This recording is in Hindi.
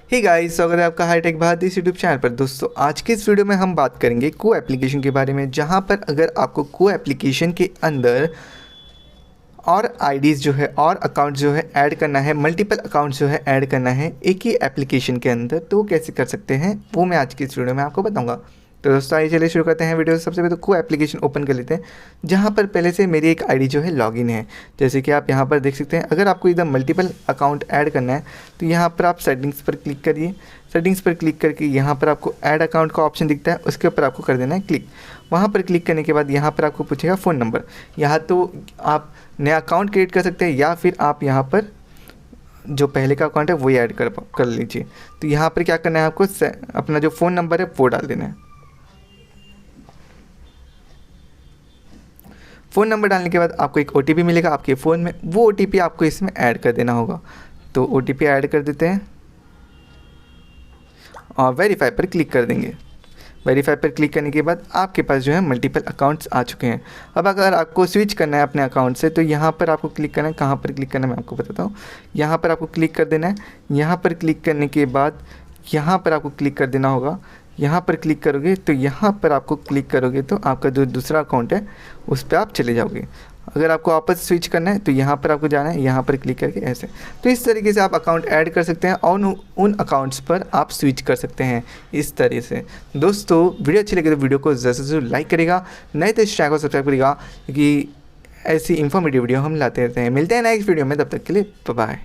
हे गाइस, स्वागत है आपका हाईटेक भारत इस यूट्यूब चैनल पर। दोस्तों, आज के इस वीडियो में हम बात करेंगे को एप्लीकेशन के बारे में, जहां पर अगर आपको को एप्लीकेशन के अंदर और आईडीज़ जो है और अकाउंट जो है ऐड करना है, मल्टीपल अकाउंट जो है ऐड करना है एक ही एप्लीकेशन के अंदर, तो वो कैसे कर सकते हैं वो मैं आज की इस वीडियो में आपको बताऊँगा। तो दोस्तों आइए चलिए शुरू करते हैं वीडियो। सबसे पहले तो को एप्लीकेशन ओपन कर लेते हैं, जहाँ पर पहले से मेरी एक आईडी जो है लॉगिन है। जैसे कि आप यहाँ पर देख सकते हैं, अगर आपको एकदम मल्टीपल अकाउंट ऐड करना है तो यहाँ पर आप सेटिंग्स पर क्लिक करिए। सेटिंग्स पर क्लिक करके यहाँ पर आपको ऐड अकाउंट का ऑप्शन दिखता है, उसके ऊपर आपको कर देना है क्लिक। वहाँ पर क्लिक करने के बाद यहाँ पर आपको पूछेगा फ़ोन नंबर। यहाँ तो आप नया अकाउंट क्रिएट कर सकते हैं या फिर आप यहाँ पर जो पहले का अकाउंट है वही ऐड कर लीजिए। तो यहाँ पर क्या करना है, आपको अपना जो फ़ोन नंबर है वो डाल देना है। फ़ोन नंबर डालने के बाद आपको एक ओटीपी मिलेगा आपके फ़ोन में, वो ओटीपी आपको इसमें ऐड कर देना होगा। तो ओटीपी ऐड कर देते हैं और वेरीफाई पर क्लिक कर देंगे। वेरीफाई पर क्लिक करने के बाद आपके पास जो है मल्टीपल अकाउंट्स आ चुके हैं। अब अगर आपको स्विच करना है अपने अकाउंट से तो यहाँ पर आपको क्लिक करना है। कहाँ पर क्लिक करना है मैं आपको बताता हूँ। यहाँ पर आपको क्लिक कर देना है। यहाँ पर क्लिक करने के बाद यहाँ पर आपको क्लिक कर देना होगा। यहाँ पर क्लिक करोगे तो यहाँ पर आपको क्लिक करोगे तो आपका जो दूसरा अकाउंट है उस पर आप चले जाओगे। अगर आपको वापस स्विच करना है तो यहाँ पर आपको जाना है, यहाँ पर क्लिक करके ऐसे। तो इस तरीके से आप अकाउंट ऐड कर सकते हैं और उन अकाउंट्स पर आप स्विच कर सकते हैं इस तरह से। दोस्तों, वीडियो अच्छी लगे तो वीडियो को ज़रूर से ज़रूर लाइक करेगा, नहीं तो इस चैनल को सब्सक्राइब करेगा, क्योंकि ऐसी इन्फॉर्मेटिव वीडियो हम लाते रहते हैं। मिलते हैं नेक्स्ट वीडियो में, तब तक के लिए बाय बाय।